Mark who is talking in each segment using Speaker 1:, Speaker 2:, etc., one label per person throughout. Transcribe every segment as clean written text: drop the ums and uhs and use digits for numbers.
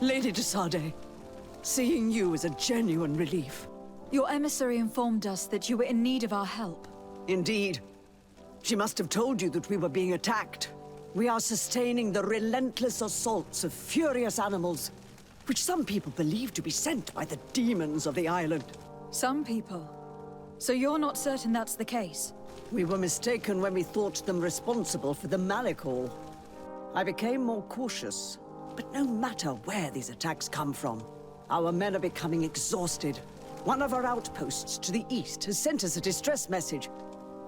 Speaker 1: Lady de Sade, seeing you is a genuine relief.
Speaker 2: Your emissary informed us that you were in need of our help.
Speaker 1: Indeed. She must have told you that we were being attacked. We are sustaining the relentless assaults of furious animals, which some people believe to be sent by the demons of the island.
Speaker 2: Some people. So you're not certain that's the case?
Speaker 1: We were mistaken when we thought them responsible for the Malicor. I became more cautious, but no matter where these attacks come from, our men are becoming exhausted. One of our outposts to the east has sent us a distress message.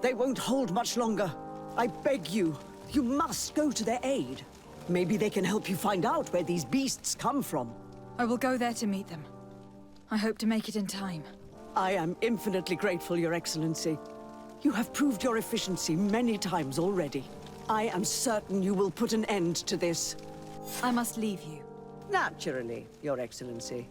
Speaker 1: They won't hold much longer. I beg you, you must go to their aid. Maybe they can help you find out where these beasts come from.
Speaker 2: I will go there to meet them. I hope to make it in time.
Speaker 1: I am infinitely grateful, Your Excellency. You have proved your efficiency many times already. I am certain you will put an end to this.
Speaker 2: I must leave you.
Speaker 1: Naturally, Your Excellency.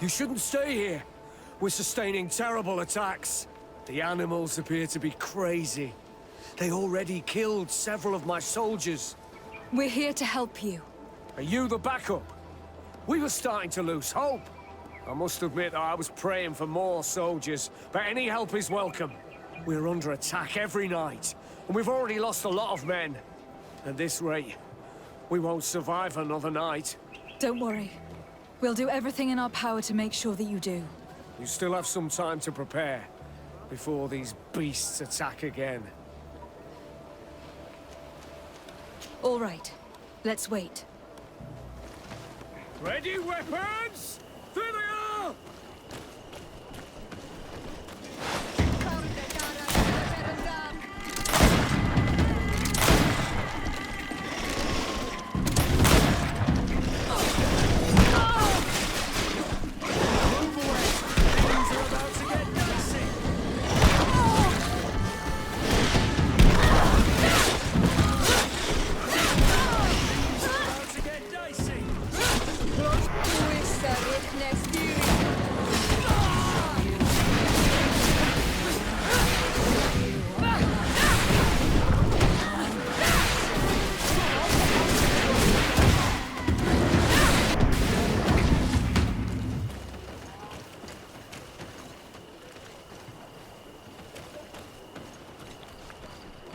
Speaker 3: You shouldn't stay here. We're sustaining terrible attacks. The animals appear to be crazy. They already killed several of my soldiers.
Speaker 2: We're here to help you.
Speaker 3: Are you the backup? We were starting to lose hope. I must admit I was praying for more soldiers, but any help is welcome. We're under attack every night, and we've already lost a lot of men. At this rate, we won't survive another night.
Speaker 2: Don't worry. We'll do everything in our power to make sure that you do.
Speaker 3: You still have some time to prepare, before these beasts attack again.
Speaker 2: All right. Let's wait.
Speaker 3: Ready, weapons? There they are!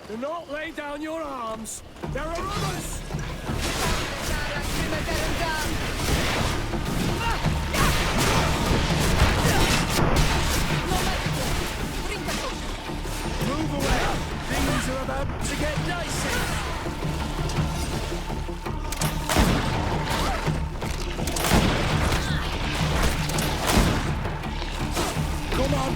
Speaker 3: Do not lay down your arms. There are others! Move away! Things are about to get dicey! Come on!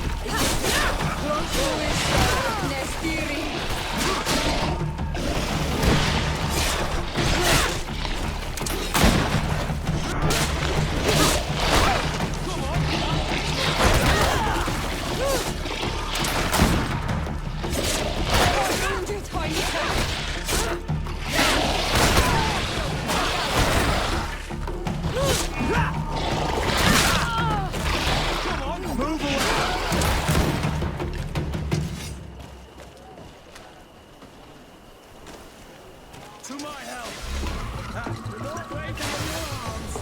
Speaker 3: To my help! Do not lay down your arms!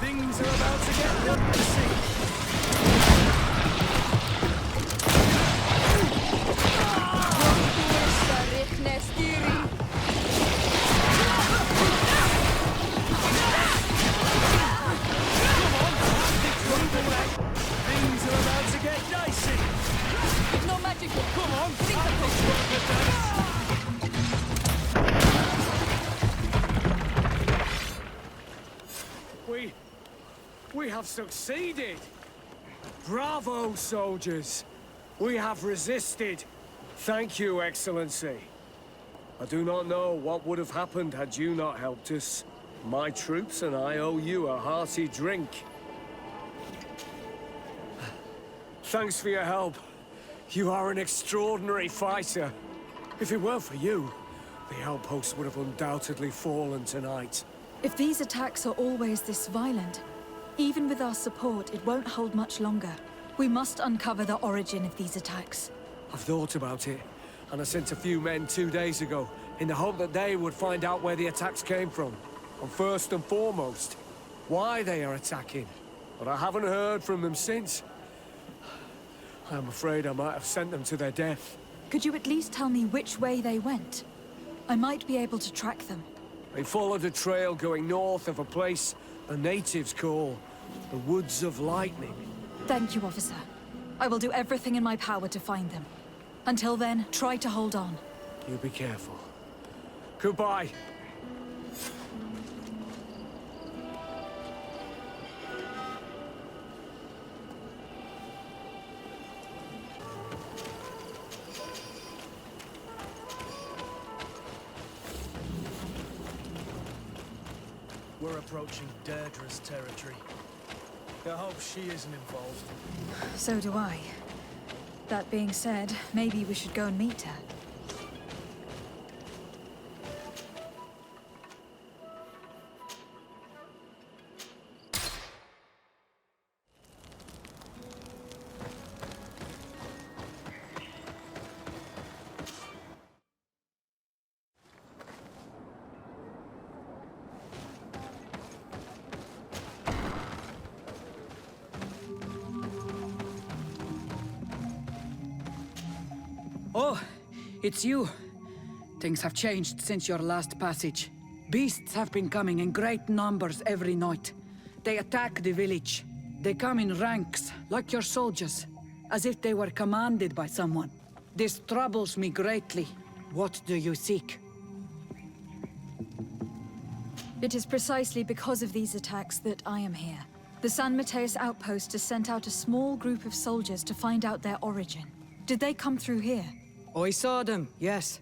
Speaker 3: Things are about to get dicey! have succeeded! Bravo, soldiers! We have resisted. Thank you, Excellency. I do not know what would have happened had you not helped us. My troops and I owe you a hearty drink. Thanks for your help. You are an extraordinary fighter. If it weren't for you, the outpost would have undoubtedly fallen tonight.
Speaker 2: If these attacks are always this violent, even with our support, it won't hold much longer. We must uncover the origin of these attacks.
Speaker 3: I've thought about it, and I sent a few men 2 days ago, in the hope that they would find out where the attacks came from. And first and foremost, why they are attacking. But I haven't heard from them since. I'm afraid I might have sent them to their death.
Speaker 2: Could you at least tell me which way they went? I might be able to track them.
Speaker 3: They followed a trail going north of a place the natives call the Woods of Lightning.
Speaker 2: Thank you, officer. I will do everything in my power to find them. Until then, try to hold on.
Speaker 3: You be careful. Goodbye.
Speaker 4: We're approaching Deirdre's territory. I hope she isn't involved.
Speaker 2: So do I. That being said, maybe we should go and meet her.
Speaker 5: Oh, it's you. Things have changed since your last passage. Beasts have been coming in great numbers every night. They attack the village. They come in ranks, like your soldiers, as if they were commanded by someone. This troubles me greatly. What do you seek?
Speaker 2: It is precisely because of these attacks that I am here. The San Mateus outpost has sent out a small group of soldiers to find out their origin. Did they come through here?
Speaker 5: I saw them, yes.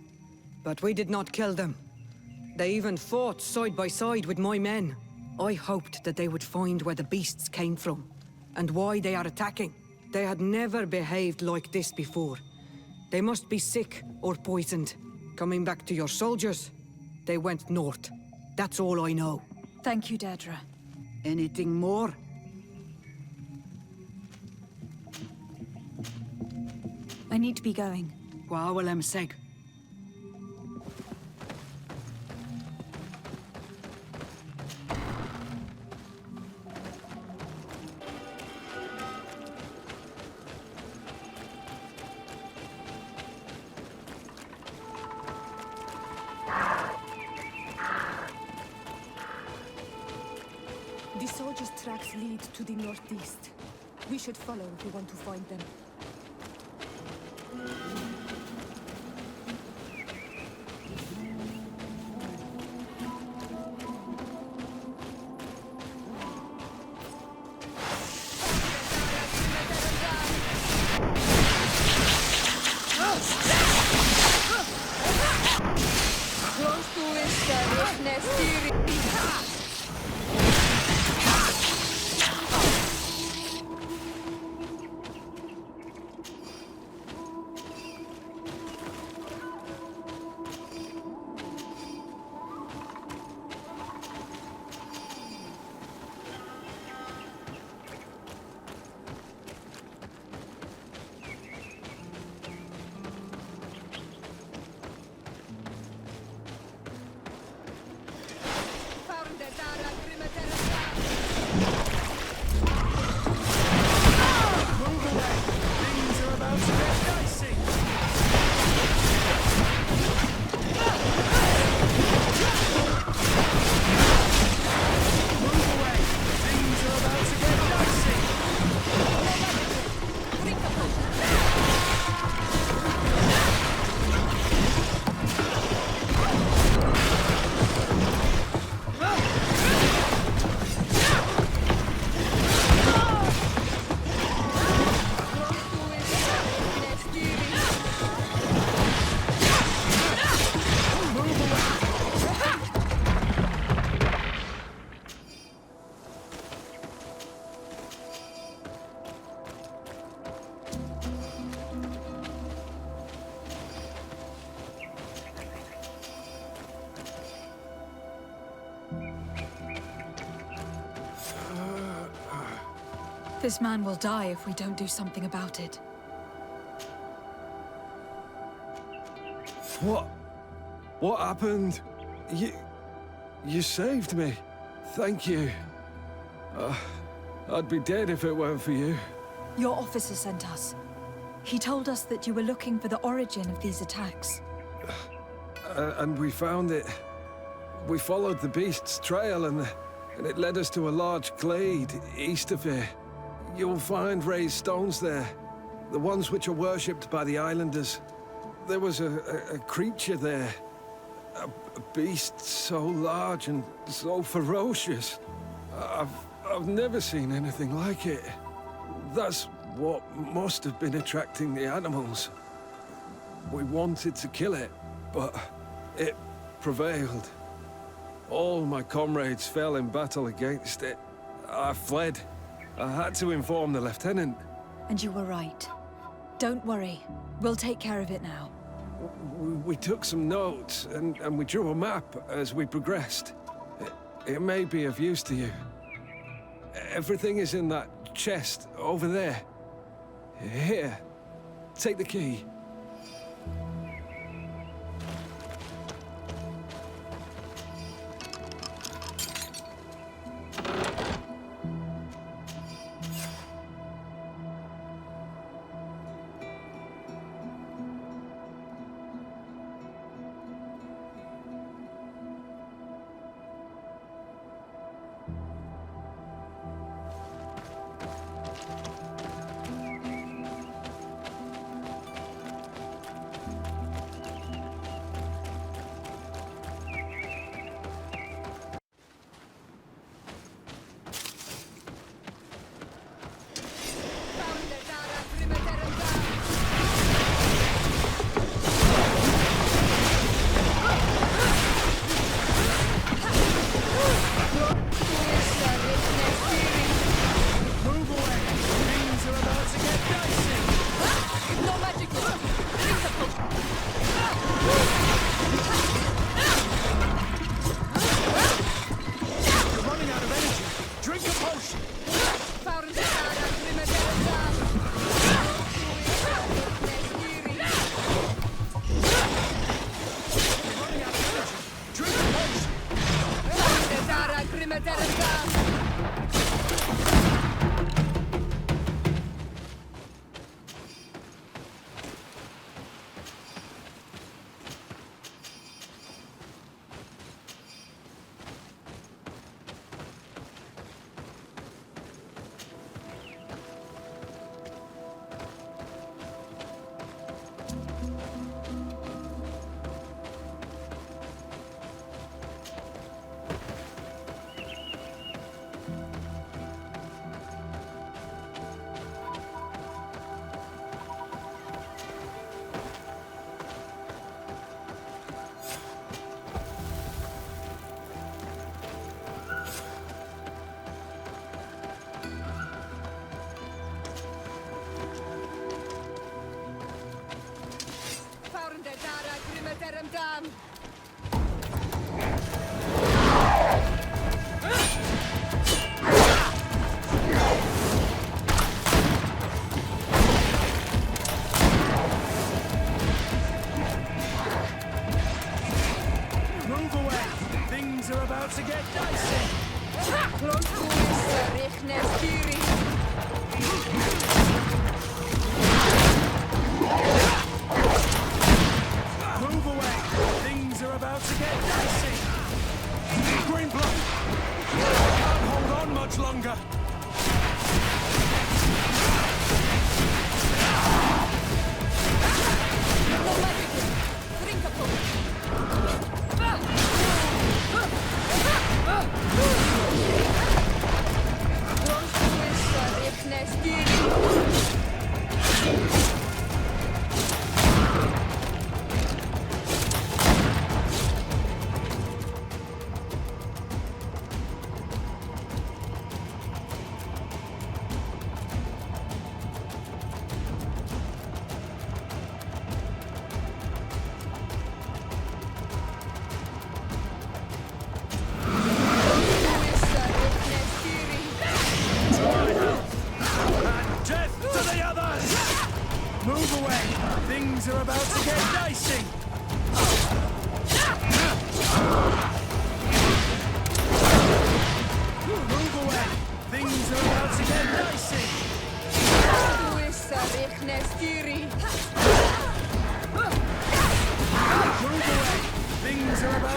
Speaker 5: But we did not kill them. They even fought side by side with my men. I hoped that they would find where the beasts came from, and why they are attacking. They had never behaved like this before. They must be sick or poisoned. Coming back to your soldiers, they went north. That's all I know.
Speaker 2: Thank you, Deirdre.
Speaker 5: Anything more?
Speaker 2: I need to be going.
Speaker 5: Wawalem seg.
Speaker 6: The soldiers' tracks lead to the northeast. We should follow if we want to find them.
Speaker 2: This man will die if we don't do something about it.
Speaker 7: What? What happened? You saved me. Thank you. I'd be dead if it weren't for you.
Speaker 2: Your officer sent us. He told us that you were looking for the origin of these attacks.
Speaker 7: And we found it. We followed the beast's trail and it led us to a large glade east of here. You'll find raised stones there. The ones which are worshipped by the islanders. There was a creature there. A beast so large and so ferocious. I've never seen anything like it. That's what must have been attracting the animals. We wanted to kill it, but it prevailed. All my comrades fell in battle against it. I fled. I had to inform the lieutenant.
Speaker 2: And you were right. Don't worry. We'll take care of it now.
Speaker 7: We took some notes, and we drew a map as we progressed. It may be of use to you. Everything is in that chest over there. Here, take the key.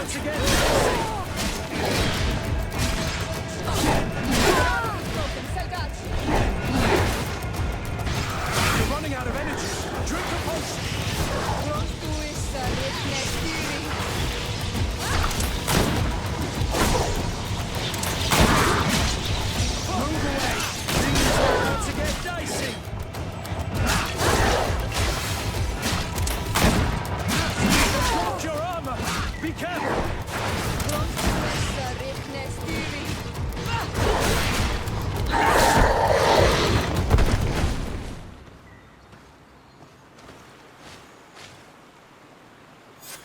Speaker 4: about to get messy! You're running out of energy. Drink a potion. Move away. Things are about to get dicey. Dropped your armor. Be careful.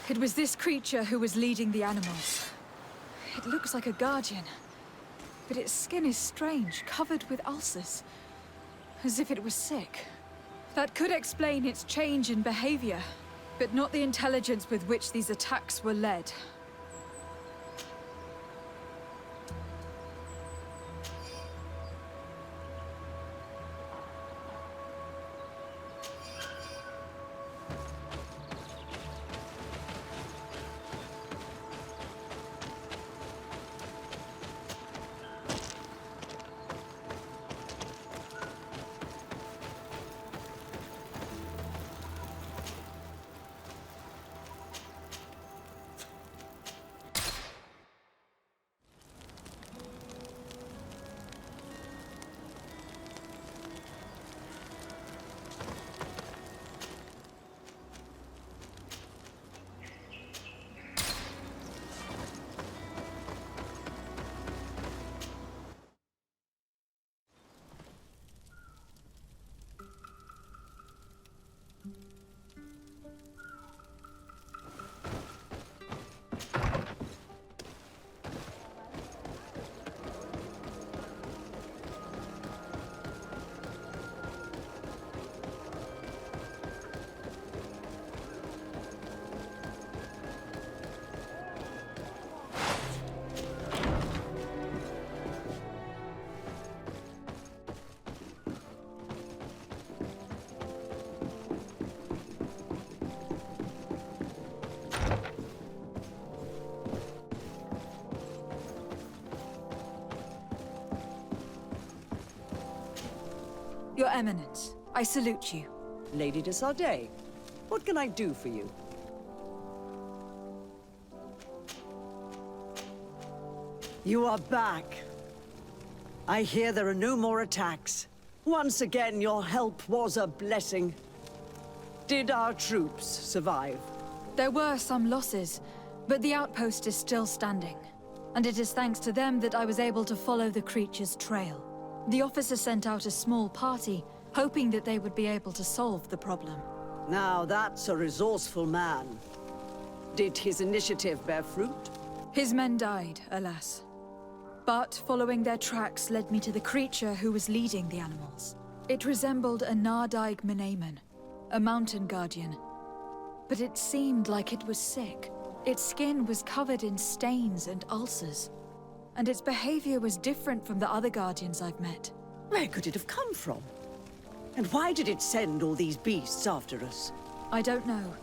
Speaker 2: It was this creature who was leading the animals. It looks like a guardian, but its skin is strange, covered with ulcers, as if it was sick. That could explain its change in behavior, but not the intelligence with which these attacks were led. Your Eminence, I salute you.
Speaker 1: Lady de Sardet, what can I do for you? You are back. I hear there are no more attacks. Once again, your help was a blessing. Did our troops survive?
Speaker 2: There were some losses, but the outpost is still standing. And it is thanks to them that I was able to follow the creature's trail. The officer sent out a small party, hoping that they would be able to solve the problem.
Speaker 1: Now that's a resourceful man. Did his initiative bear fruit?
Speaker 2: His men died, alas. But following their tracks led me to the creature who was leading the animals. It resembled a Nardaig Menaemon, a mountain guardian. But it seemed like it was sick. Its skin was covered in stains and ulcers. And its behavior was different from the other guardians I've met.
Speaker 1: Where could it have come from? And why did it send all these beasts after us?
Speaker 2: I don't know.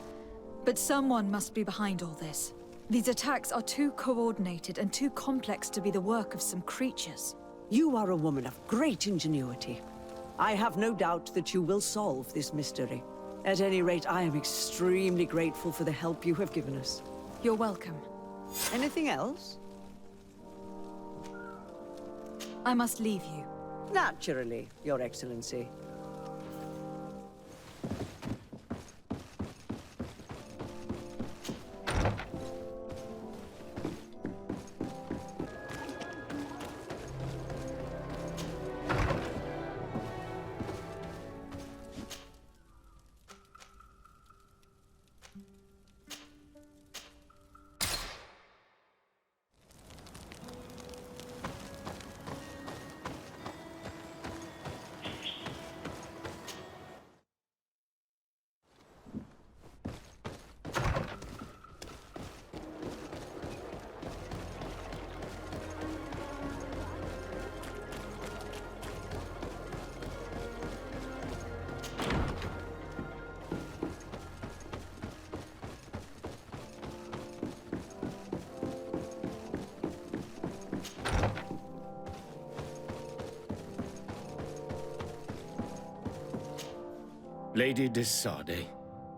Speaker 2: But someone must be behind all this. These attacks are too coordinated and too complex to be the work of some creatures.
Speaker 1: You are a woman of great ingenuity. I have no doubt that you will solve this mystery. At any rate, I am extremely grateful for the help you have given us.
Speaker 2: You're welcome.
Speaker 1: Anything else?
Speaker 2: I must leave you.
Speaker 1: Naturally, Your Excellency.
Speaker 8: Lady de Sade,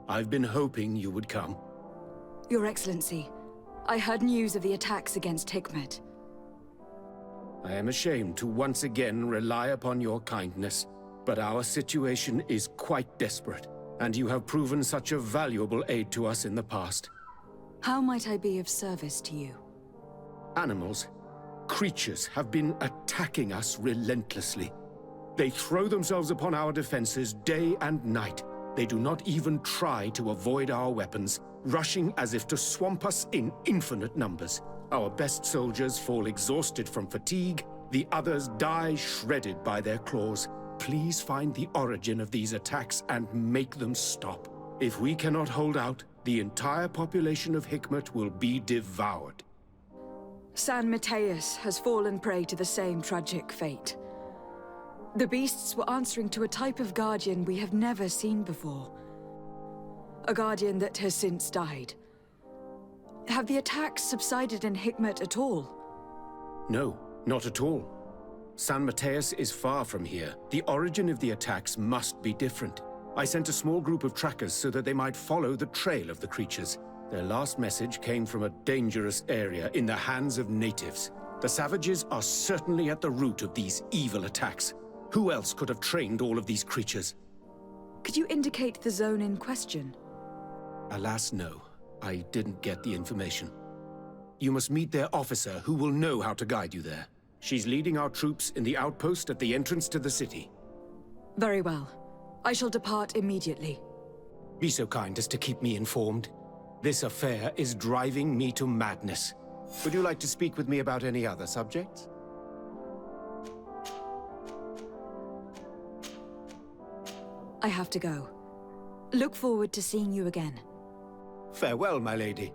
Speaker 8: I've been hoping you would come.
Speaker 2: Your Excellency, I heard news of the attacks against Hikmet.
Speaker 8: I am ashamed to once again rely upon your kindness, but our situation is quite desperate, and you have proven such a valuable aid to us in the past.
Speaker 2: How might I be of service to you?
Speaker 8: Animals, creatures have been attacking us relentlessly. They throw themselves upon our defenses day and night. They do not even try to avoid our weapons, rushing as if to swamp us in infinite numbers. Our best soldiers fall exhausted from fatigue, the others die shredded by their claws. Please find the origin of these attacks and make them stop. If we cannot hold out, the entire population of Hikmet will be devoured.
Speaker 2: San Mateus has fallen prey to the same tragic fate. The beasts were answering to a type of guardian we have never seen before. A guardian that has since died. Have the attacks subsided in Hikmet at all?
Speaker 8: No, not at all. San Mateus is far from here. The origin of the attacks must be different. I sent a small group of trackers so that they might follow the trail of the creatures. Their last message came from a dangerous area in the hands of natives. The savages are certainly at the root of these evil attacks. Who else could have trained all of these creatures?
Speaker 2: Could you indicate the zone in question?
Speaker 8: Alas, no. I didn't get the information. You must meet their officer, who will know how to guide you there. She's leading our troops in the outpost at the entrance to the city.
Speaker 2: Very well. I shall depart immediately.
Speaker 8: Be so kind as to keep me informed. This affair is driving me to madness. Would you like to speak with me about any other subjects?
Speaker 2: I have to go. Look forward to seeing you again.
Speaker 8: Farewell, my lady.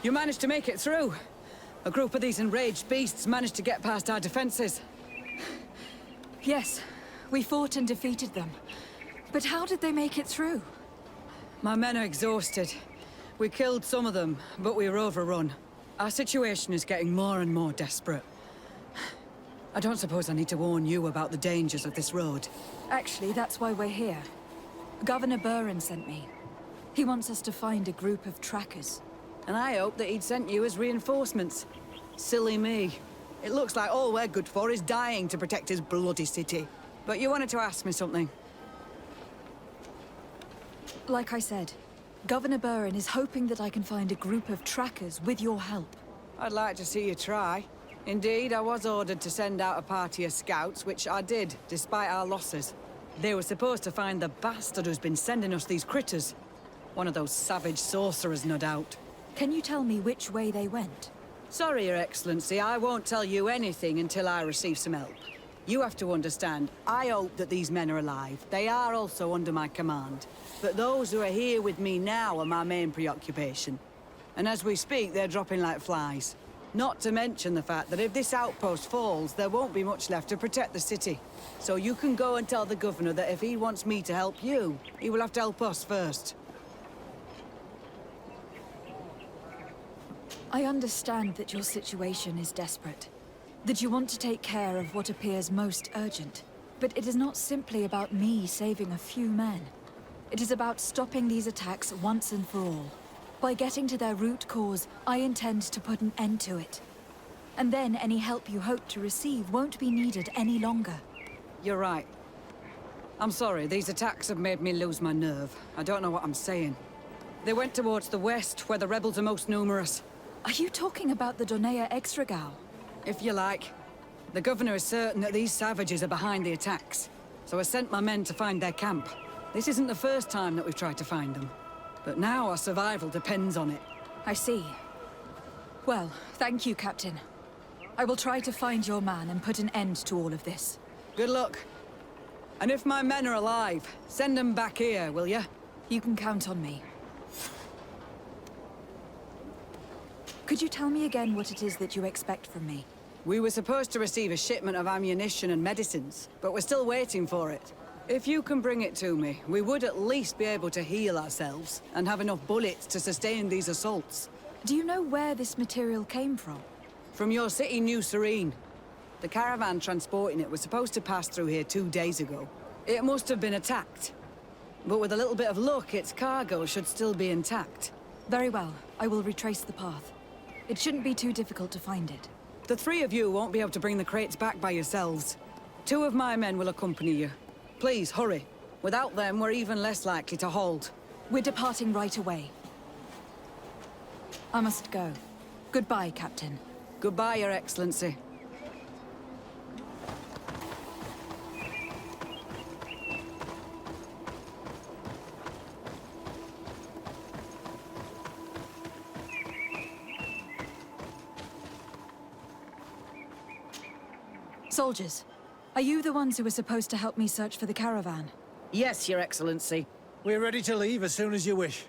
Speaker 5: You managed to make it through. A group of these enraged beasts managed to get past our defenses.
Speaker 2: Yes, we fought and defeated them. But how did they make it through?
Speaker 5: My men are exhausted. We killed some of them, but we were overrun. Our situation is getting more and more desperate. I don't suppose I need to warn you about the dangers of this road.
Speaker 2: Actually, that's why we're here. Governor Buren sent me. He wants us to find a group of trackers.
Speaker 5: And I hoped that he'd sent you as reinforcements. Silly me. It looks like all we're good for is dying to protect his bloody city. But you wanted to ask me something.
Speaker 2: Like I said, Governor Buren is hoping that I can find a group of trackers with your help.
Speaker 5: I'd like to see you try. Indeed, I was ordered to send out a party of scouts, which I did, despite our losses. They were supposed to find the bastard who's been sending us these critters. One of those savage sorcerers, no doubt.
Speaker 2: Can you tell me which way they went?
Speaker 5: Sorry, Your Excellency, I won't tell you anything until I receive some help. You have to understand, I hope that these men are alive. They are also under my command. But those who are here with me now are my main preoccupation. And as we speak, they're dropping like flies. Not to mention the fact that if this outpost falls, there won't be much left to protect the city. So you can go and tell the governor that if he wants me to help you, he will have to help us first.
Speaker 2: I understand that your situation is desperate, that you want to take care of what appears most urgent. But it is not simply about me saving a few men. It is about stopping these attacks once and for all. By getting to their root cause, I intend to put an end to it. And then any help you hope to receive won't be needed any longer.
Speaker 5: You're right. I'm sorry, these attacks have made me lose my nerve. I don't know what I'm saying. They went towards the west, where the rebels are most numerous.
Speaker 2: Are you talking about the Donea Extragal?
Speaker 5: If you like. The governor is certain that these savages are behind the attacks, so I sent my men to find their camp. This isn't the first time that we've tried to find them, but now our survival depends on it.
Speaker 2: I see. Well, thank you, Captain. I will try to find your man and put an end to all of this.
Speaker 5: Good luck. And if my men are alive, send them back here, will you?
Speaker 2: You can count on me. Could you tell me again what it is that you expect from me?
Speaker 5: We were supposed to receive a shipment of ammunition and medicines, but we're still waiting for it. If you can bring it to me, we would at least be able to heal ourselves and have enough bullets to sustain these assaults.
Speaker 2: Do you know where this material came from?
Speaker 5: From your city, New Serene. The caravan transporting it was supposed to pass through here 2 days ago. It must have been attacked. But with a little bit of luck, its cargo should still be intact.
Speaker 2: Very well. I will retrace the path. It shouldn't be too difficult to find it.
Speaker 5: The three of you won't be able to bring the crates back by yourselves. 2 of my men will accompany you. Please, hurry. Without them, we're even less likely to hold.
Speaker 2: We're departing right away. I must go. Goodbye, Captain.
Speaker 5: Goodbye, Your Excellency.
Speaker 2: Soldiers, are you the ones who were supposed to help me search for the caravan?
Speaker 1: Yes, Your Excellency.
Speaker 4: We're ready to leave as soon as you wish.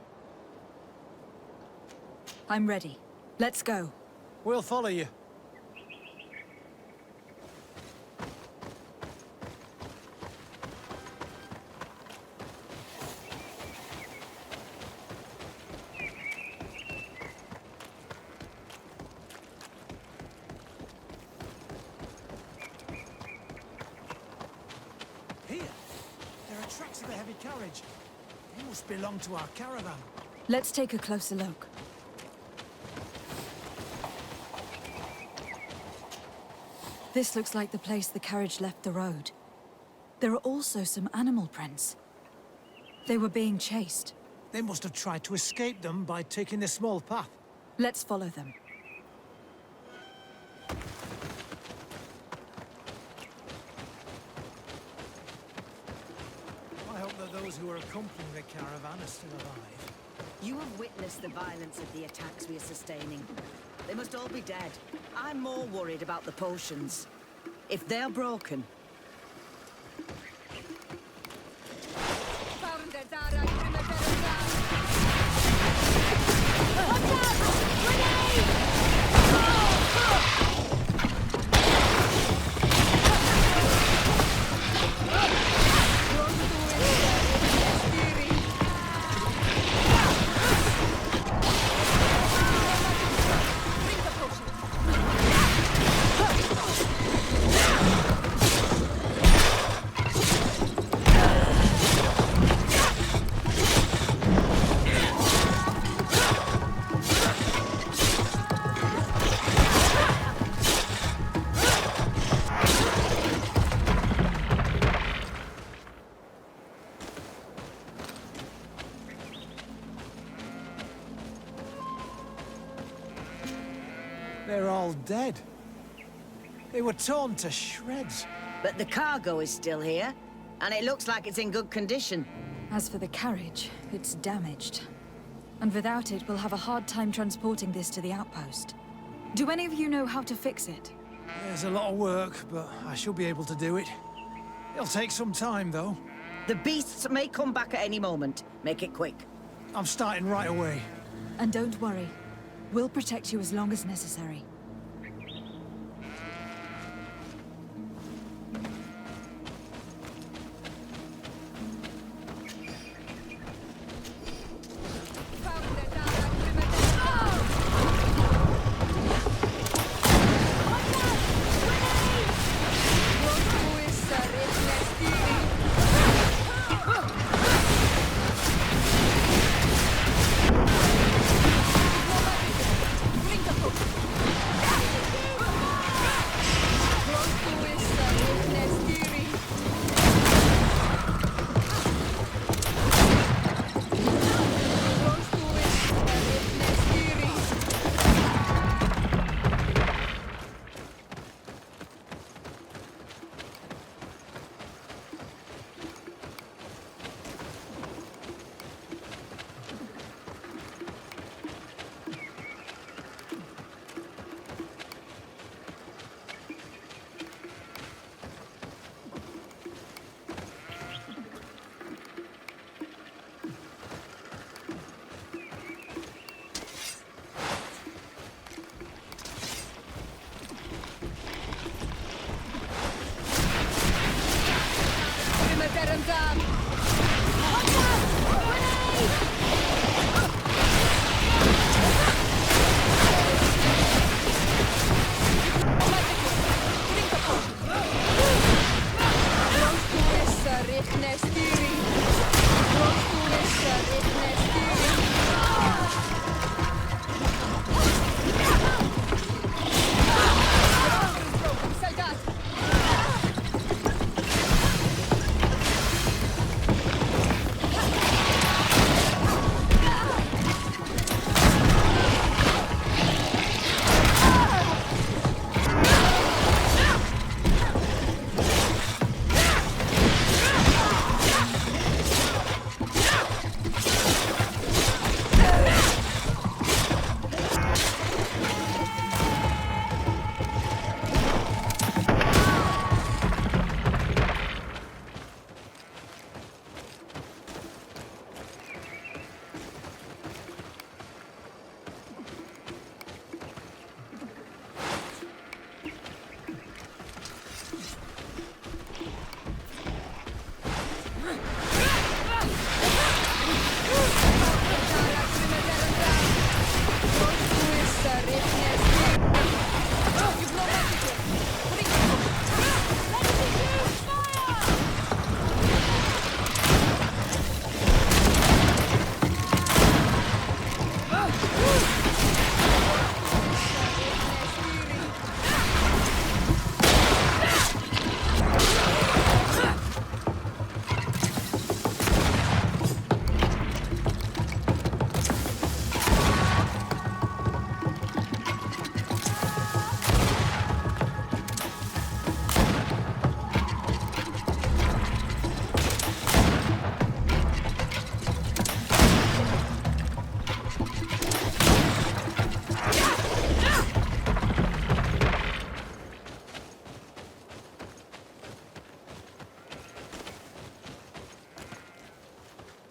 Speaker 2: I'm ready. Let's go.
Speaker 4: We'll follow you. Here! There are tracks of a heavy carriage. They must belong to our caravan.
Speaker 2: Let's take a closer look. This looks like the place the carriage left the road. There are also some animal prints. They were being chased.
Speaker 4: They must have tried to escape them by taking a small path.
Speaker 2: Let's follow them.
Speaker 4: I hope that those who are accompanying the caravan are still alive.
Speaker 1: You have witnessed the violence of the attacks we are sustaining. They must all be dead. I'm more worried about the potions. If they're broken...
Speaker 4: They're all dead. They were torn to shreds.
Speaker 1: But the cargo is still here, and it looks like it's in good condition.
Speaker 2: As for the carriage, it's damaged. And without it, we'll have a hard time transporting this to the outpost. Do any of you know how to fix it?
Speaker 4: There's a lot of work, but I should be able to do it. It'll take some time, though.
Speaker 1: The beasts may come back at any moment. Make it quick.
Speaker 4: I'm starting right away.
Speaker 2: And don't worry. We'll protect you as long as necessary.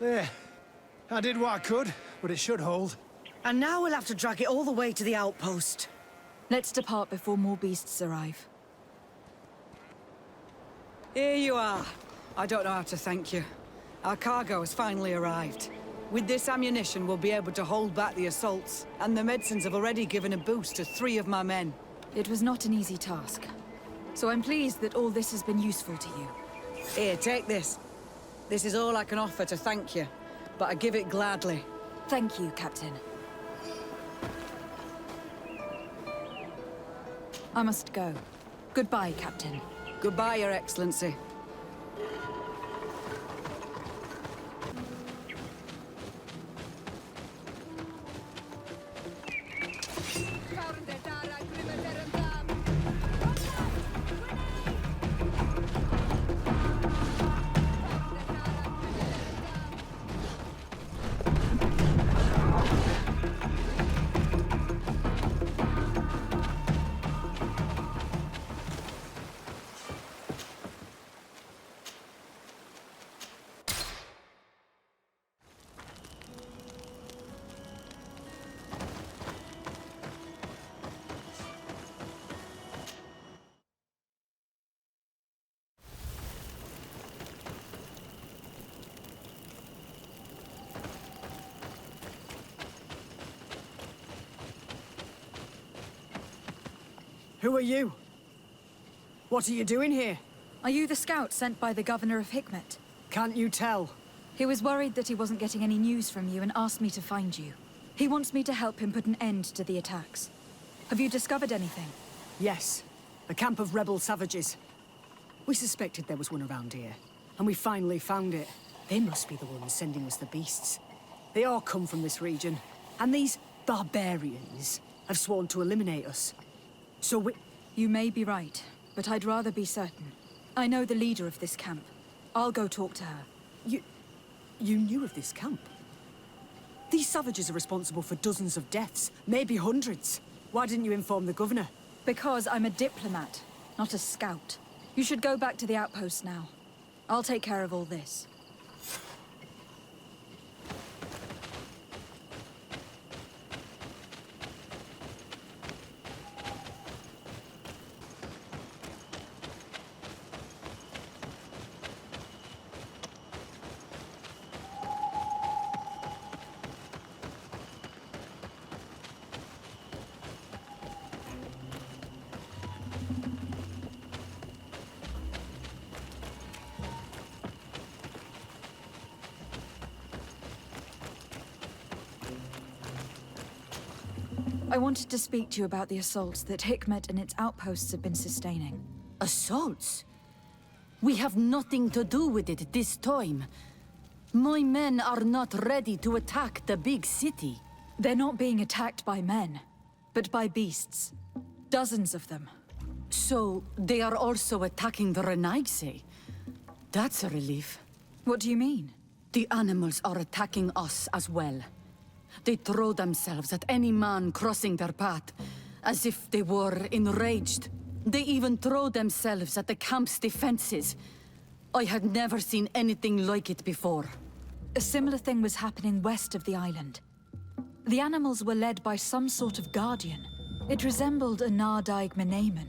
Speaker 4: There. I did what I could, but it should hold.
Speaker 1: And now we'll have to drag it all the way to the outpost.
Speaker 2: Let's depart before more beasts arrive.
Speaker 5: Here you are. I don't know how to thank you. Our cargo has finally arrived. With this ammunition, we'll be able to hold back the assaults, and the medicines have already given a boost to 3 of my men.
Speaker 2: It was not an easy task. So I'm pleased that all this has been useful to you.
Speaker 5: Here, take this. This is all I can offer to thank you, but I give it gladly.
Speaker 2: Thank you, Captain. I must go. Goodbye, Captain.
Speaker 5: Goodbye, Your Excellency.
Speaker 1: Who are you? What are you doing here?
Speaker 2: Are you the scout sent by the governor of Hikmet?
Speaker 1: Can't you tell?
Speaker 2: He was worried that he wasn't getting any news from you and asked me to find you. He wants me to help him put an end to the attacks. Have you discovered anything?
Speaker 1: Yes. A camp of rebel savages. We suspected there was one around here, and we finally found it. They must be the ones sending us the beasts. They all come from this region, and these barbarians have sworn to eliminate us. So we...
Speaker 2: You may be right, but I'd rather be certain. I know the leader of this camp. I'll go talk to her.
Speaker 1: You knew of this camp? These savages are responsible for dozens of deaths, maybe hundreds. Why didn't you inform the governor?
Speaker 2: Because I'm a diplomat, not a scout. You should go back to the outpost now. I'll take care of all this. I wanted to speak to you about the assaults that Hikmet and its outposts have been sustaining.
Speaker 9: Assaults? We have nothing to do with it this time. My men are not ready to attack the big city.
Speaker 2: They're not being attacked by men, but by beasts. Dozens of them.
Speaker 9: So, they are also attacking the Renaigse? That's a relief.
Speaker 2: What do you mean?
Speaker 9: The animals are attacking us as well. They throw themselves at any man crossing their path, as if they were enraged. They even throw themselves at the camp's defenses. I had never seen anything like it before.
Speaker 2: A similar thing was happening west of the island. The animals were led by some sort of guardian. It resembled a Nardaig Menaemon,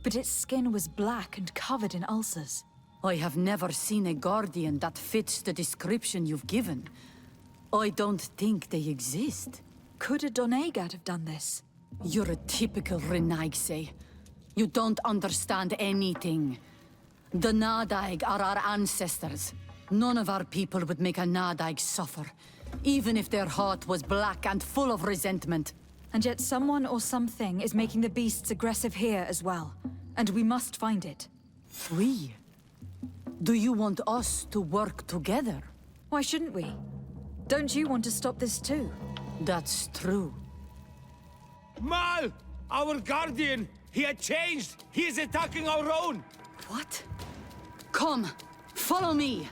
Speaker 2: but its skin was black and covered in ulcers.
Speaker 9: I have never seen a guardian that fits the description you've given. I don't think they exist.
Speaker 2: Could a Doneigad have done this?
Speaker 9: You're a typical Renaigse. You don't understand anything. The Nardaig are our ancestors. None of our people would make a Nardaig suffer, even if their heart was black and full of resentment.
Speaker 2: And yet someone or something is making the beasts aggressive here as well. And we must find it.
Speaker 9: We? Do you want us to work together?
Speaker 2: Why shouldn't we? Don't you want to stop this too?
Speaker 9: That's true.
Speaker 10: Mal! Our guardian! He had changed! He is attacking our own!
Speaker 9: What? Come, follow me!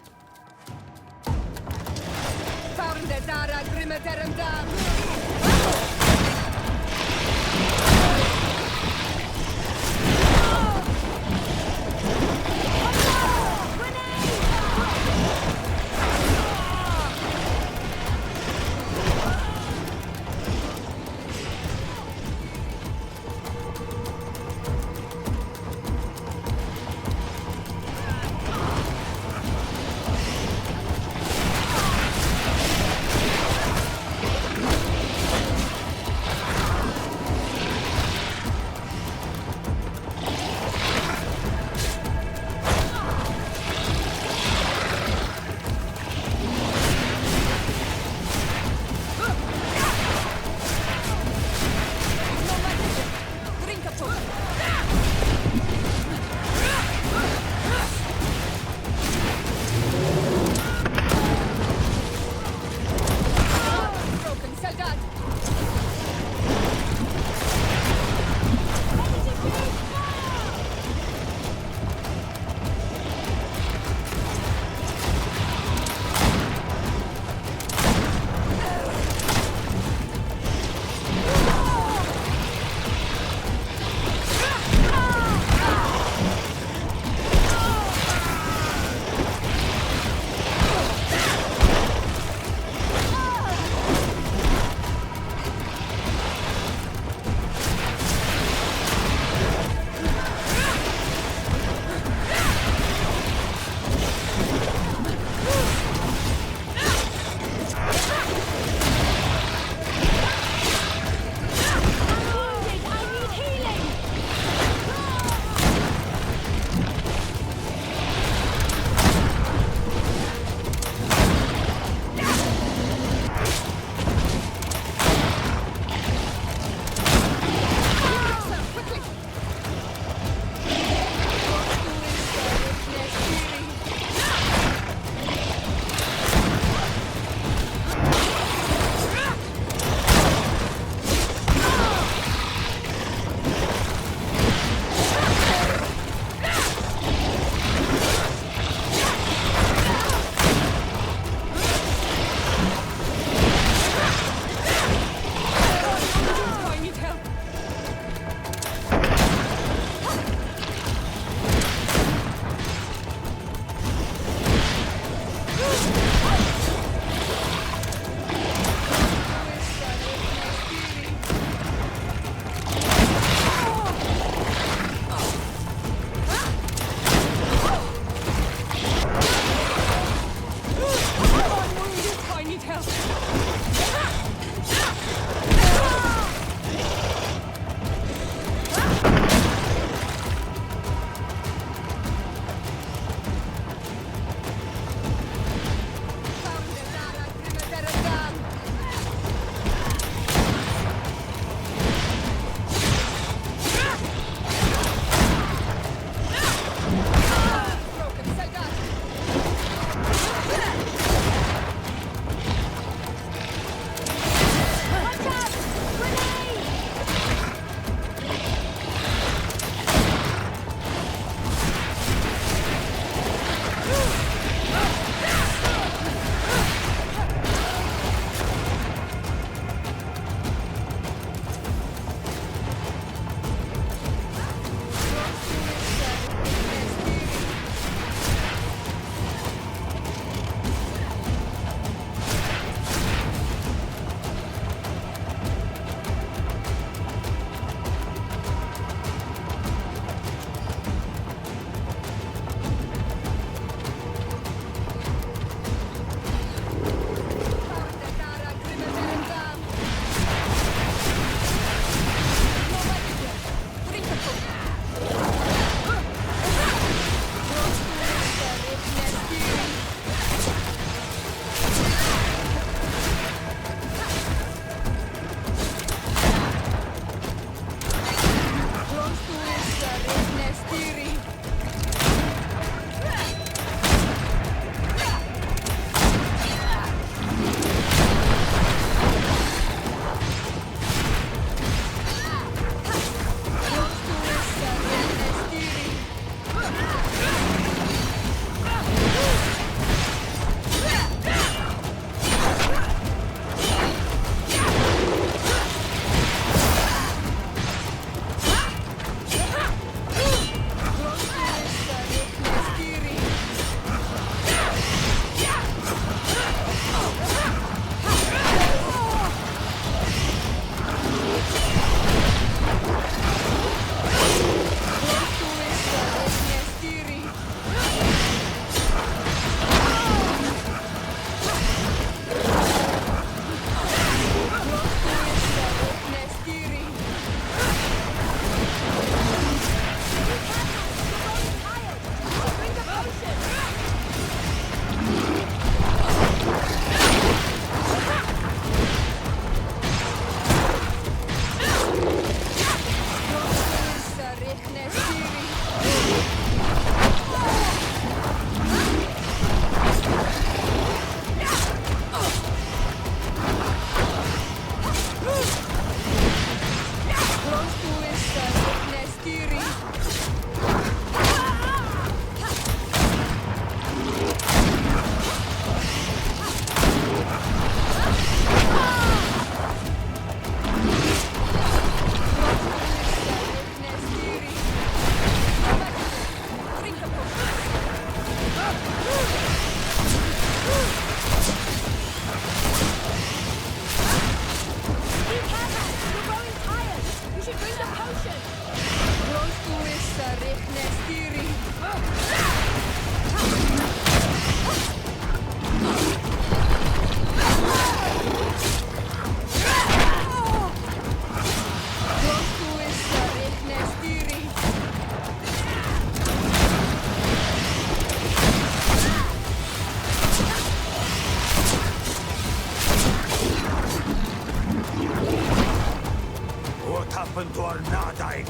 Speaker 10: What happened to our Nadaig?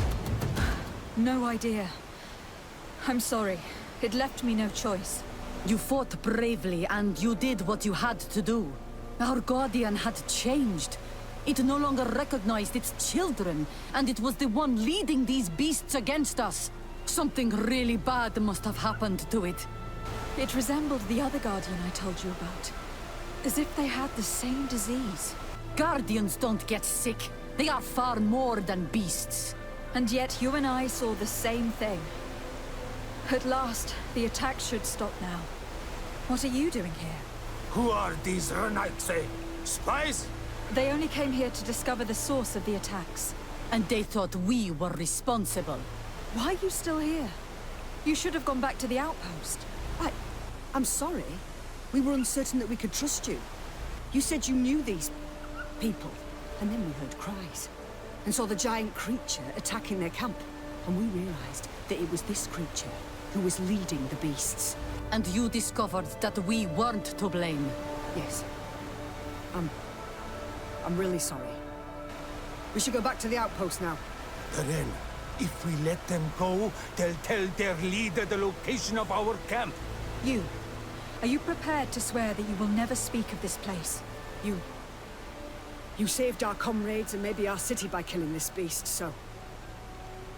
Speaker 2: No idea. I'm sorry. It left me no choice.
Speaker 9: You fought bravely, and you did what you had to do. Our Guardian had changed. It no longer recognized its children, and it was the one leading these beasts against us. Something really bad must have happened to it.
Speaker 2: It resembled the other Guardian I told you about. As if they had the same disease.
Speaker 9: Guardians don't get sick. They are far more than beasts.
Speaker 2: And yet you and I saw the same thing. At last, the attack should stop now. What are you doing here?
Speaker 10: Who are these Renaigse? Spies?
Speaker 2: They only came here to discover the source of the attacks.
Speaker 9: And they thought we were responsible.
Speaker 2: Why are you still here? You should have gone back to the outpost.
Speaker 1: I'm sorry. We were uncertain that we could trust you. You said you knew these people, and then we heard cries, and saw the giant creature attacking their camp. And we realized that it was this creature who was leading the beasts.
Speaker 9: And you discovered that we weren't to blame.
Speaker 1: Yes. I'm really sorry. We should go back to the outpost now.
Speaker 10: Then, if we let them go, they'll tell their leader the location of our camp.
Speaker 2: Are you prepared to swear that you will never speak of this place?
Speaker 1: You saved our comrades and maybe our city by killing this beast, so...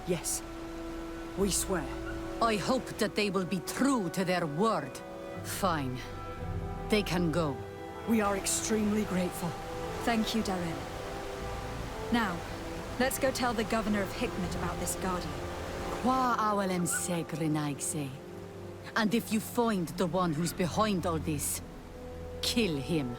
Speaker 1: Yes. We swear.
Speaker 9: I hope that they will be true to their word. Fine. They can go.
Speaker 1: We are extremely grateful.
Speaker 2: Thank you, Darren. Now, let's go tell the governor of Hikmet about this Guardian.
Speaker 9: Qua awalem seg Renaigse. And if you find the one who's behind all this, kill him.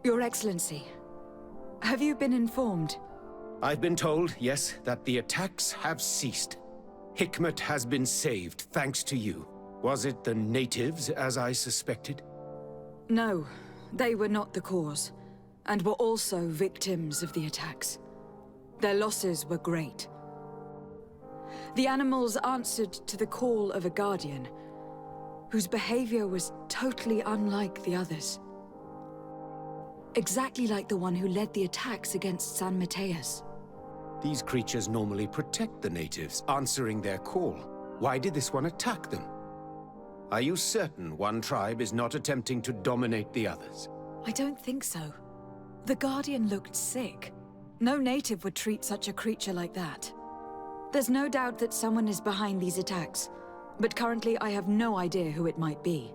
Speaker 2: Your Excellency, have you been informed?
Speaker 8: I've been told, yes, that the attacks have ceased. Hikmet has been saved, thanks to you. Was it the natives, as I suspected?
Speaker 2: No, they were not the cause, and were also victims of the attacks. Their losses were great. The animals answered to the call of a guardian, whose behavior was totally unlike the others. Exactly like the one who led the attacks against San Mateus.
Speaker 8: These creatures normally protect the natives, answering their call. Why did this one attack them? Are you certain one tribe is not attempting to dominate the others?
Speaker 2: I don't think so. The Guardian looked sick. No native would treat such a creature like that. There's no doubt that someone is behind these attacks, but currently I have no idea who it might be.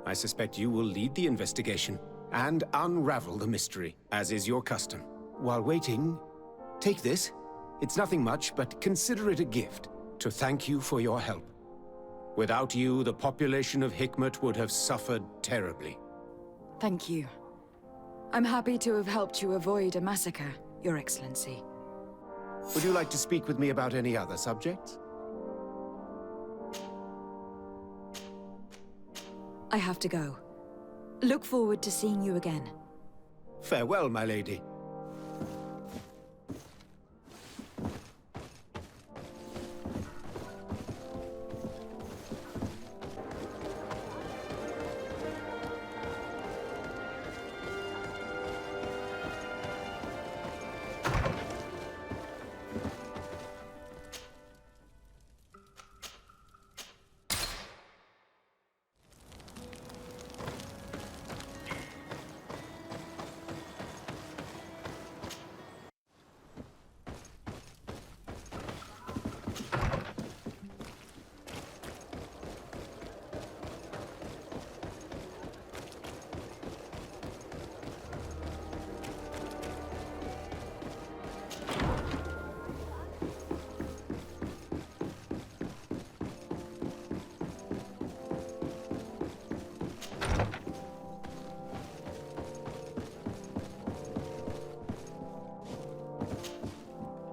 Speaker 8: I suspect you will lead the investigation and unravel the mystery, as is your custom. While waiting, take this. It's nothing much, but consider it a gift, to thank you for your help. Without you, the population of Hikmet would have suffered terribly.
Speaker 2: Thank you. I'm happy to have helped you avoid a massacre, Your Excellency.
Speaker 8: Would you like to speak with me about any other subjects?
Speaker 2: I have to go. Look forward to seeing you again.
Speaker 8: Farewell, my lady.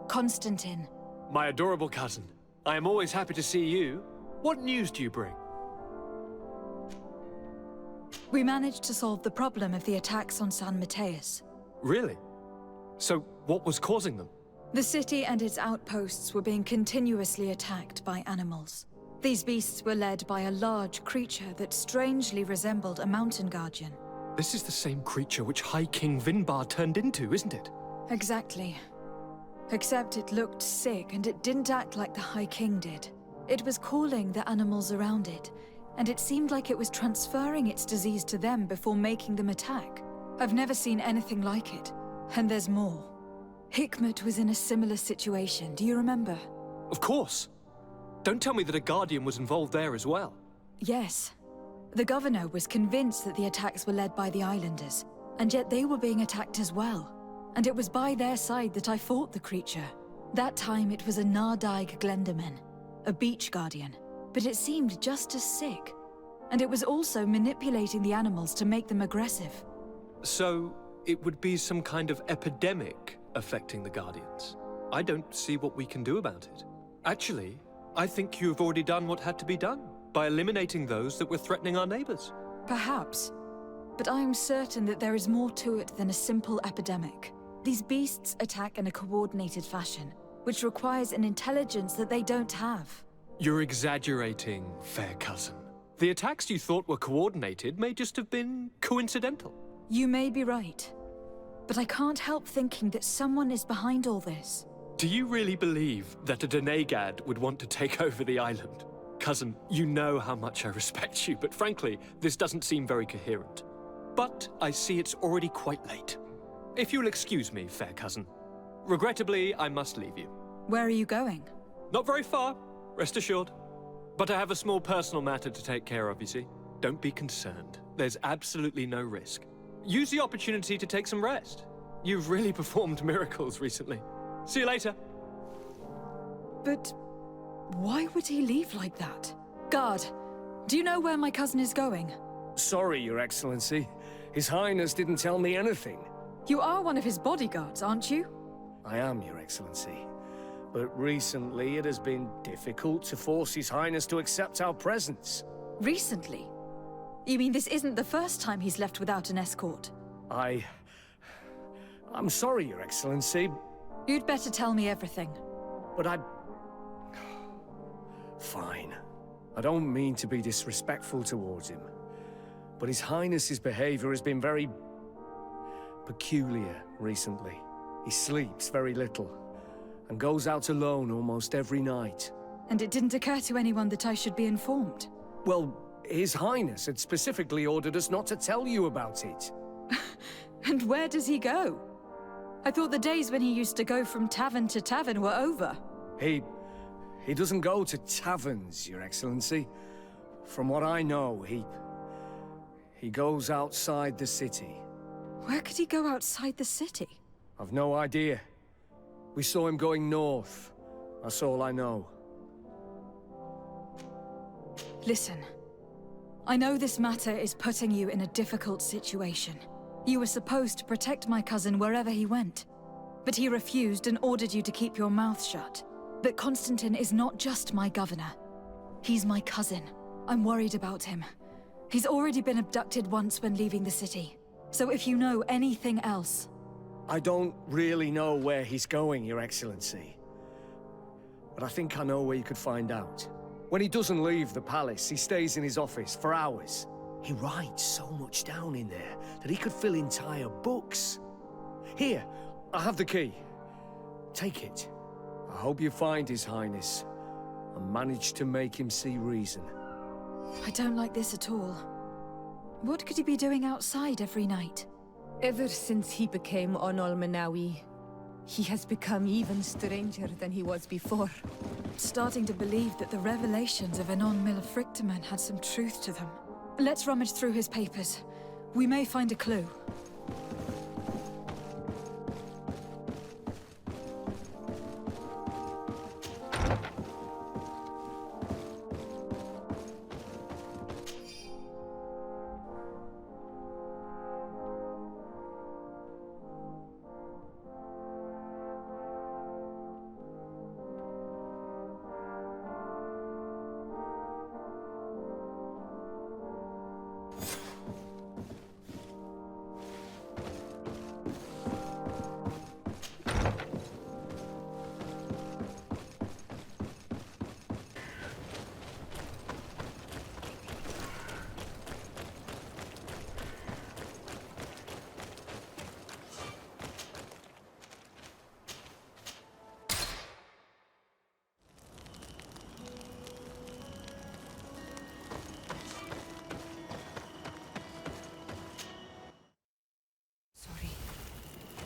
Speaker 2: Constantine.
Speaker 11: My adorable cousin. I am always happy to see you. What news do you bring?
Speaker 2: We managed to solve the problem of the attacks on San Mateus.
Speaker 11: Really? So, what was causing them?
Speaker 2: The city and its outposts were being continuously attacked by animals. These beasts were led by a large creature that strangely resembled a mountain guardian.
Speaker 11: This is the same creature which High King Vinbar turned into, isn't it?
Speaker 2: Exactly. Except it looked sick and it didn't act like the High King did. It was calling the animals around it, and it seemed like it was transferring its disease to them before making them attack. I've never seen anything like it. And there's more. Hikmet was in a similar situation, do you remember?
Speaker 11: Of course. Don't tell me that a Guardian was involved there as well.
Speaker 2: Yes. The governor was convinced that the attacks were led by the islanders, and yet they were being attacked as well. And it was by their side that I fought the creature. That time it was a Nardaig Glenderman, a beach guardian, but it seemed just as sick. And it was also manipulating the animals to make them aggressive.
Speaker 11: So, it would be some kind of epidemic affecting the Guardians. I don't see what we can do about it. Actually, I think you've already done what had to be done, by eliminating those that were threatening our neighbors.
Speaker 2: Perhaps. But I am certain that there is more to it than a simple epidemic. These beasts attack in a coordinated fashion, which requires an intelligence that they don't have.
Speaker 11: You're exaggerating, fair cousin. The attacks you thought were coordinated may just have been coincidental.
Speaker 2: You may be right. But I can't help thinking that someone is behind all this.
Speaker 11: Do you really believe that a Denegad would want to take over the island? Cousin, you know how much I respect you, but frankly, this doesn't seem very coherent. But I see it's already quite late. If you'll excuse me, fair cousin. Regrettably, I must leave you.
Speaker 2: Where are you going?
Speaker 11: Not very far, rest assured. But I have a small personal matter to take care of, you see. Don't be concerned. There's absolutely no risk. Use the opportunity to take some rest. You've really performed miracles recently. See you later.
Speaker 2: But why would he leave like that? Guard, do you know where my cousin is going?
Speaker 3: Sorry, Your Excellency. His Highness didn't tell me anything.
Speaker 2: You are one of his bodyguards, aren't you?
Speaker 3: I am, Your Excellency. But recently it has been difficult to force His Highness to accept our presence.
Speaker 2: Recently? You mean this isn't the first time he's left without an escort?
Speaker 3: I'm sorry, Your Excellency.
Speaker 2: You'd better tell me everything.
Speaker 3: But Fine. I don't mean to be disrespectful towards him. But His Highness's behavior has been very peculiar recently. He sleeps very little, and goes out alone almost every night.
Speaker 2: And it didn't occur to anyone that I should be informed?
Speaker 3: Well, His Highness had specifically ordered us not to tell you about it.
Speaker 2: And where does he go? I thought the days when he used to go from tavern to tavern were over.
Speaker 3: He doesn't go to taverns, Your Excellency. From what I know, he goes outside the city.
Speaker 2: Where could he go outside the city?
Speaker 3: I've no idea. We saw him going north. That's all I know.
Speaker 2: Listen. I know this matter is putting you in a difficult situation. You were supposed to protect my cousin wherever he went. But he refused and ordered you to keep your mouth shut. But Constantine is not just my governor. He's my cousin. I'm worried about him. He's already been abducted once when leaving the city. So if you know anything else...
Speaker 3: I don't really know where he's going, Your Excellency. But I think I know where you could find out. When he doesn't leave the palace, he stays in his office for hours. He writes so much down in there that he could fill entire books. Here, I have the key. Take it. I hope you find His Highness and manage to make him see reason.
Speaker 2: I don't like this at all. What could he be doing outside every night?
Speaker 6: Ever since he became Onol Manawi, he has become even stranger than he was before.
Speaker 2: Starting to believe that the revelations of Enon Millefrictaman had some truth to them. Let's rummage through his papers. We may find a clue.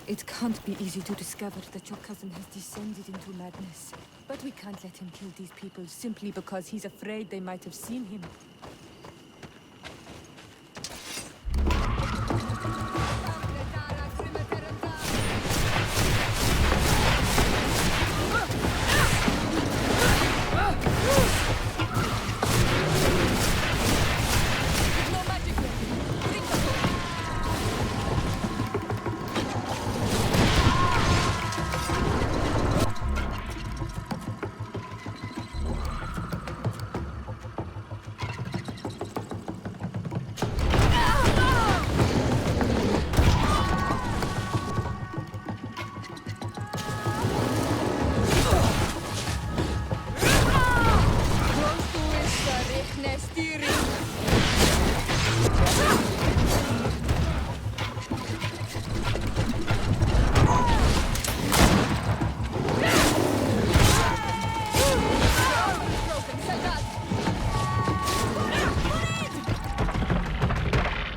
Speaker 6: It can't be easy to discover that your cousin has descended into madness. But we can't let him kill these people simply because he's afraid they might have seen him.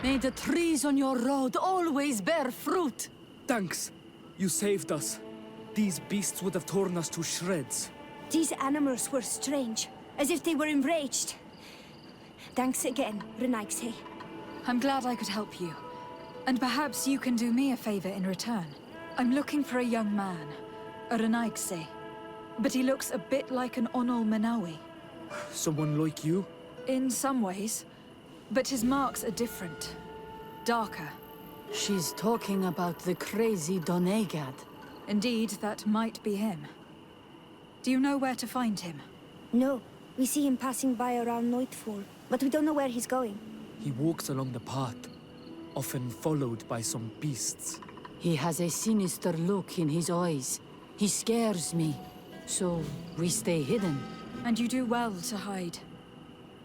Speaker 9: May the trees on your road always bear fruit.
Speaker 12: Thanks. You saved us. These beasts would have torn us to shreds.
Speaker 13: These animals were strange, as if they were enraged. Thanks again, Renaigse.
Speaker 2: I'm glad I could help you. And perhaps you can do me a favor in return. I'm looking for a young man, a Renaigse. But he looks a bit like an Onol Manawi.
Speaker 12: Someone like you?
Speaker 2: In some ways. But his marks are different. Darker.
Speaker 9: She's talking about the crazy Donegad.
Speaker 2: Indeed, that might be him. Do you know where to find him?
Speaker 13: No. We see him passing by around nightfall, but we don't know where he's going.
Speaker 12: He walks along the path, often followed by some beasts.
Speaker 9: He has a sinister look in his eyes. He scares me. So, we stay hidden.
Speaker 2: And you do well to hide.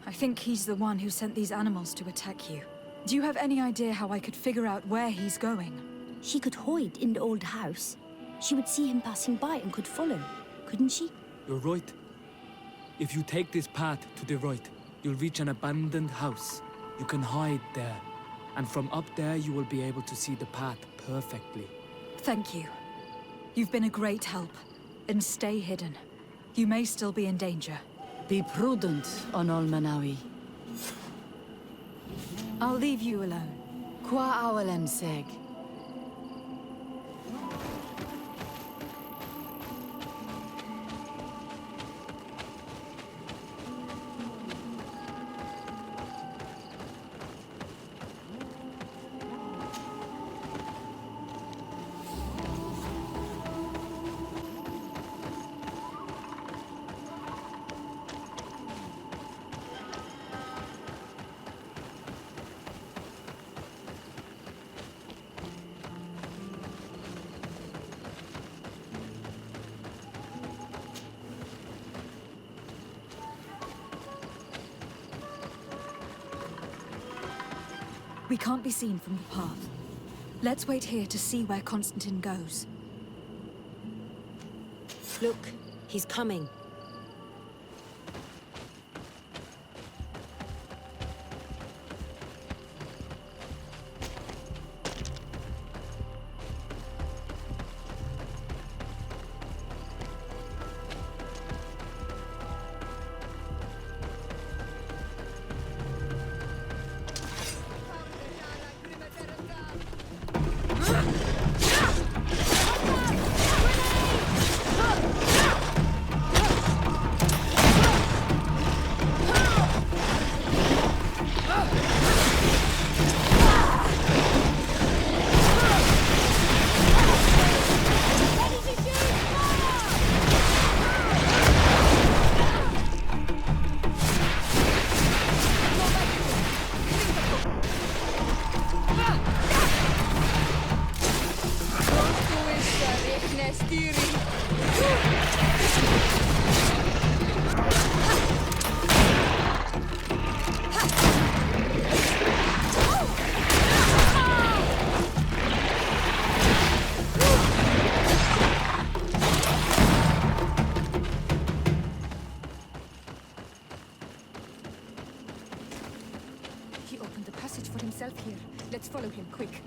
Speaker 2: I think he's the one who sent these animals to attack you. Do you have any idea how I could figure out where he's going?
Speaker 13: She could hide in the old house. She would see him passing by and could follow, couldn't she?
Speaker 12: You're right. If you take this path to the right, you'll reach an abandoned house. You can hide there. And from up there, you will be able to see the path perfectly.
Speaker 2: Thank you. You've been a great help. And stay hidden. You may still be in danger.
Speaker 9: Be prudent, Onol Manawi.
Speaker 2: I'll leave you alone.
Speaker 9: Qua awalem seg.
Speaker 2: We can't be seen from the path. Let's wait here to see where Constantine goes.
Speaker 14: Look, he's coming.
Speaker 6: He opened the passage for himself here. Let's follow him, quick.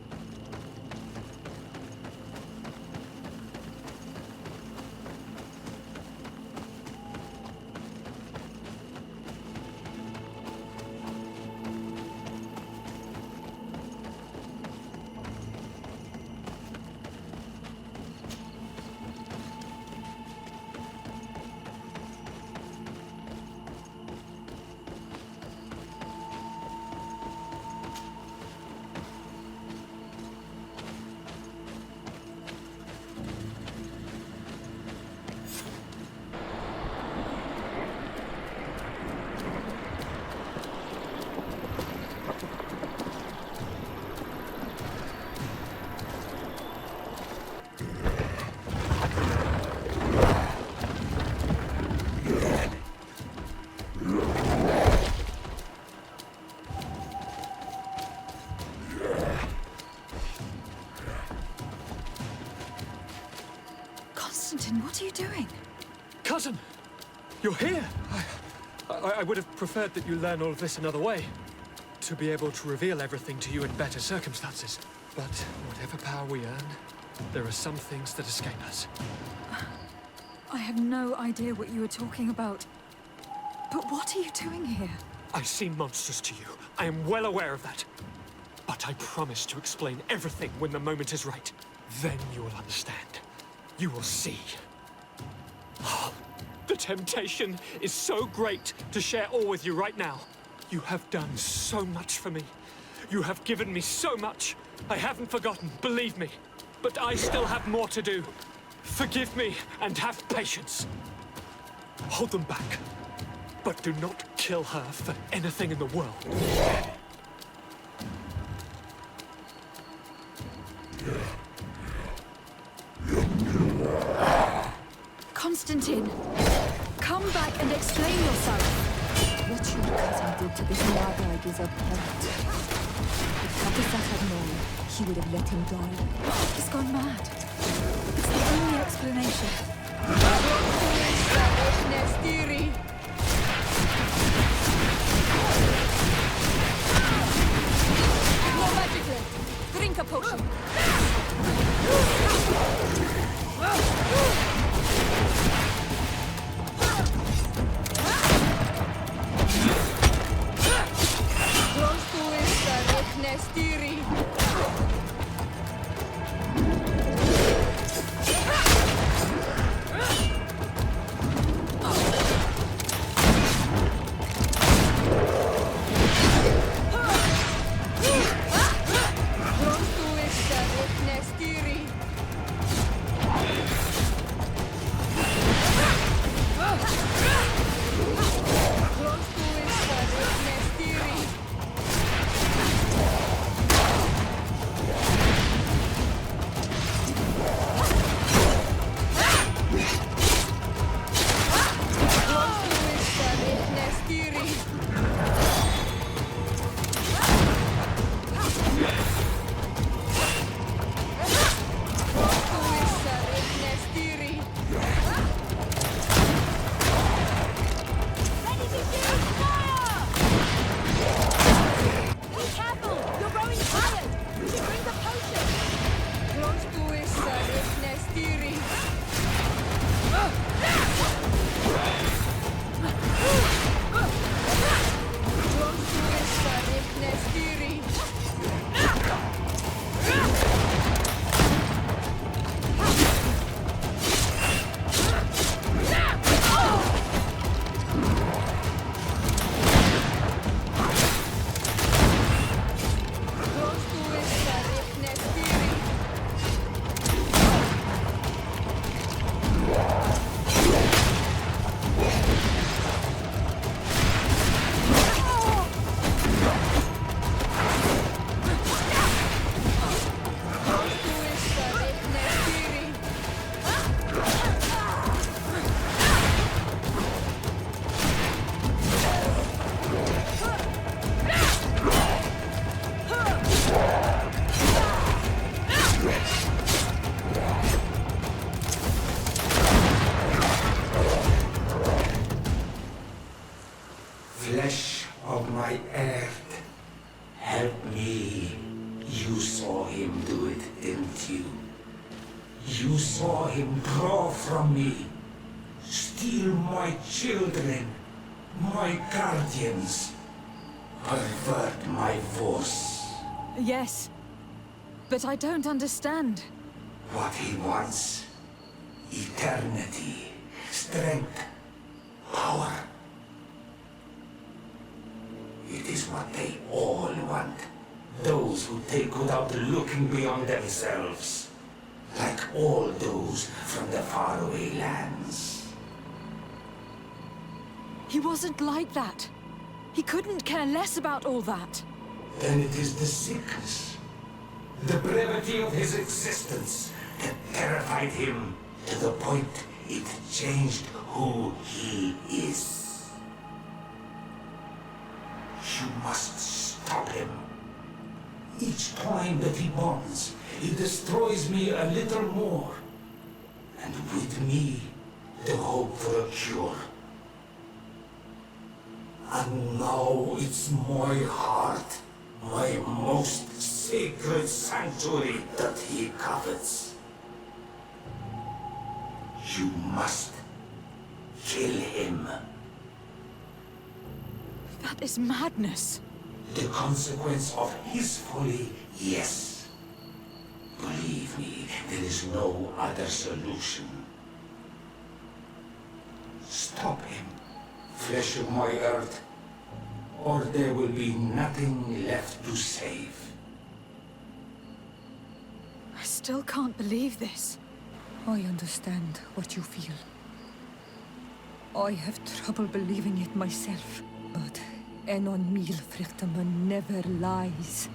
Speaker 2: Constantine, what are you doing?
Speaker 11: Cousin! You're here! I would have preferred that you learn all of this another way. To be able to reveal everything to you in better circumstances. But whatever power we earn, there are some things that escape us.
Speaker 2: I have no idea what you were talking about. But what are you doing here?
Speaker 11: I seem monstrous to you. I am well aware of that. But I promise to explain everything when the moment is right. Then you will understand. You will see. Oh, the temptation is so great to share all with you right now. You have done so much for me. You have given me so much. I haven't forgotten, believe me. But I still have more to do. Forgive me and have patience. Hold them back. But do not kill her for anything in the world.
Speaker 2: Constantine, come back and explain yourself.
Speaker 6: What your cousin did to this Nardag is abhorrent. If Kapisa had known, he would have let him die.
Speaker 2: He's gone mad. It's the only explanation.
Speaker 6: No magic left. Drink a potion.
Speaker 15: Earth, help me. You saw him do it, didn't you? You saw him draw from me, steal my children, my guardians, pervert my force.
Speaker 2: Yes, but I don't understand.
Speaker 15: What he wants, eternity, strength, power. It is what they all want. Those who take without looking beyond themselves. Like all those from the faraway lands.
Speaker 2: He wasn't like that. He couldn't care less about all that.
Speaker 15: Then it is the sickness, the brevity of his existence that terrified him to the point it changed who he is. You must stop him. Each time that he bonds, he destroys me a little more. And with me, the hope for a cure. And now it's my heart, my most sacred sanctuary that he covets. You must kill him.
Speaker 2: That is madness.
Speaker 15: The consequence of his folly, yes. Believe me, there is no other solution. Stop him, flesh of my earth, or there will be nothing left to save.
Speaker 2: I still can't believe this.
Speaker 6: I understand what you feel. I have trouble believing it myself, but Enon Milfrichtaman never lies.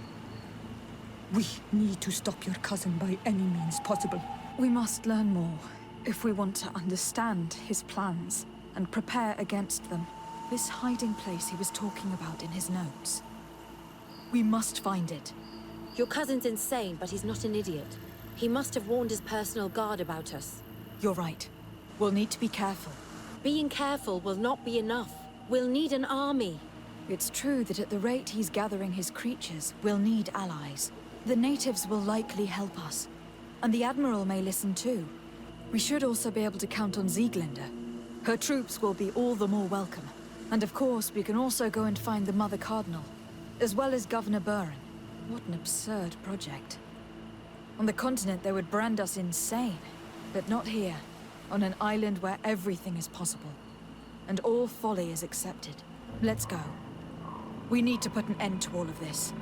Speaker 6: We need to stop your cousin by any means possible.
Speaker 2: We must learn more if we want to understand his plans and prepare against them. This hiding place he was talking about in his notes. We must find it.
Speaker 14: Your cousin's insane, but he's not an idiot. He must have warned his personal guard about us.
Speaker 2: You're right. We'll need to be careful.
Speaker 14: Being careful will not be enough. We'll need an army.
Speaker 2: It's true that at the rate he's gathering his creatures, we'll need allies. The natives will likely help us. And the Admiral may listen too. We should also be able to count on Sieglinde. Her troops will be all the more welcome. And of course, we can also go and find the Mother Cardinal, as well as Governor Buren. What an absurd project. On the continent, they would brand us insane. But not here, on an island where everything is possible. And all folly is accepted. Let's go. We need to put an end to all of this.